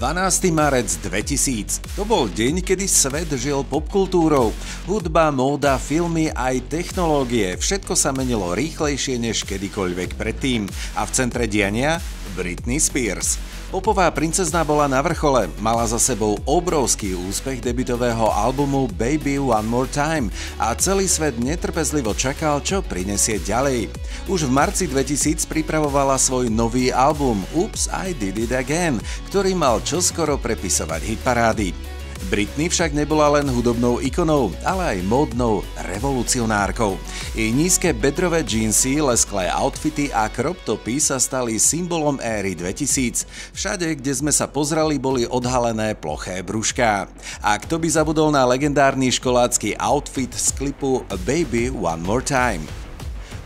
12. marec 2000. To bol deň, kedy svet žil popkultúrou. Hudba, móda, filmy aj technológie. Všetko sa menilo rýchlejšie než kedykoľvek predtým. A v centre diania Britney Spears. Popová princezná bola na vrchole, mala za sebou obrovský úspech debutového albumu Baby One More Time a celý svet netrpezlivo čakal, čo prinesie ďalej. Už v marci 2000 pripravovala svoj nový album Oops, I Did It Again, ktorý mal čoskoro prepisovať hitparády. Britney však nebola len hudobnou ikonou, ale aj módnou revolucionárkou. Jej nízke bedrové džínsy, lesklé outfity a crop topy sa stali symbolom éry 2000. Všade, kde sme sa pozreli, boli odhalené ploché brúšká. A kto by zabudol na legendárny školácky outfit z klipu Baby One More Time?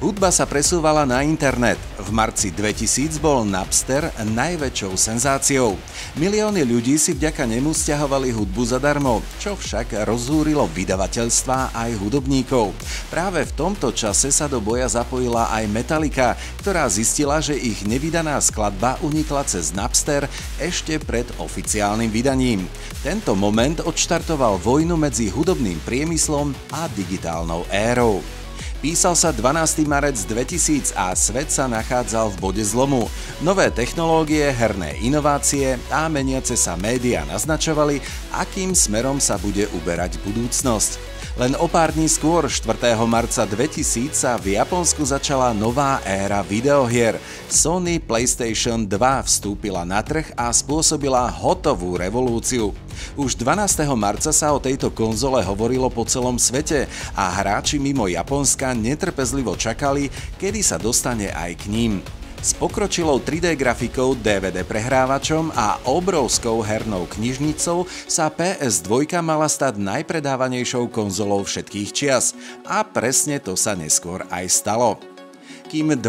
Hudba sa presúvala na internet. V marci 2000 bol Napster najväčšou senzáciou. Milióny ľudí si vďaka nemu stiahovali hudbu zadarmo, čo však rozhúrilo vydavateľstvá aj hudobníkov. Práve v tomto čase sa do boja zapojila aj Metallica, ktorá zistila, že ich nevydaná skladba unikla cez Napster ešte pred oficiálnym vydaním. Tento moment odštartoval vojnu medzi hudobným priemyslom a digitálnou érou. Písal sa 12. marec 2000 a svet sa nachádzal v bode zlomu. Nové technológie, herné inovácie a meniace sa médiá naznačovali, akým smerom sa bude uberať budúcnosť. Len o pár dní skôr, 4. marca 2000, sa v Japonsku začala nová éra videohier. Sony PlayStation 2 vstúpila na trh a spôsobila hotovú revolúciu. Už 12. marca sa o tejto konzole hovorilo po celom svete a hráči mimo Japonska netrpezlivo čakali, kedy sa dostane aj k ním. S pokročilou 3D grafikou, DVD prehrávačom a obrovskou hernou knižnicou sa PS2 mala stať najpredávanejšou konzolou všetkých čias. A presne to sa neskôr aj stalo. Kým 12.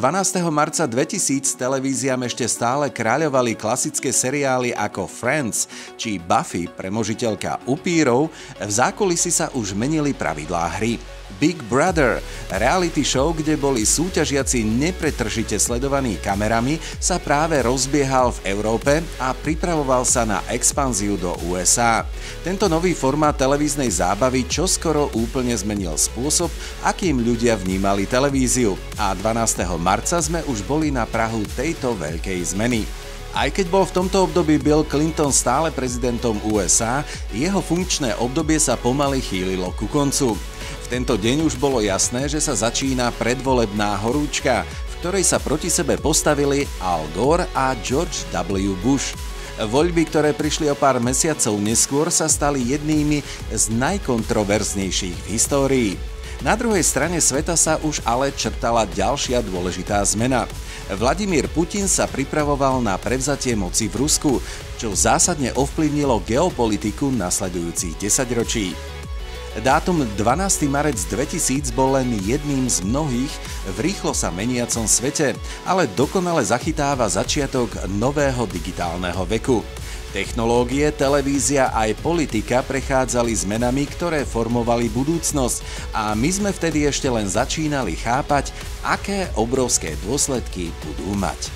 marca 2000 televíziám ešte stále kráľovali klasické seriály ako Friends či Buffy, premožiteľka upírov, v zákulisí sa už menili pravidlá hry. Big Brother, reality show, kde boli súťažiaci nepretržite sledovaní kamerami, sa práve rozbiehal v Európe a pripravoval sa na expanziu do USA. Tento nový formát televíznej zábavy čoskoro úplne zmenil spôsob, akým ľudia vnímali televíziu a 12. marca sme už boli na prahu tejto veľkej zmeny. Aj keď bol v tomto období Bill Clinton stále prezidentom USA, jeho funkčné obdobie sa pomaly chýlilo ku koncu. V tento deň už bolo jasné, že sa začína predvolebná horúčka, v ktorej sa proti sebe postavili Al Gore a George W. Bush. Voľby, ktoré prišli o pár mesiacov neskôr, sa stali jednými z najkontroverznejších v histórii. Na druhej strane sveta sa už ale črtala ďalšia dôležitá zmena. Vladimír Putin sa pripravoval na prevzatie moci v Rusku, čo zásadne ovplyvnilo geopolitiku nasledujúcich 10 ročí. Dátum 12. marec 2000 bol len jedným z mnohých v rýchlo sa meniacom svete, ale dokonale zachytáva začiatok nového digitálneho veku. Technológie, televízia aj politika prechádzali zmenami, ktoré formovali budúcnosť a my sme vtedy ešte len začínali chápať, aké obrovské dôsledky budú mať.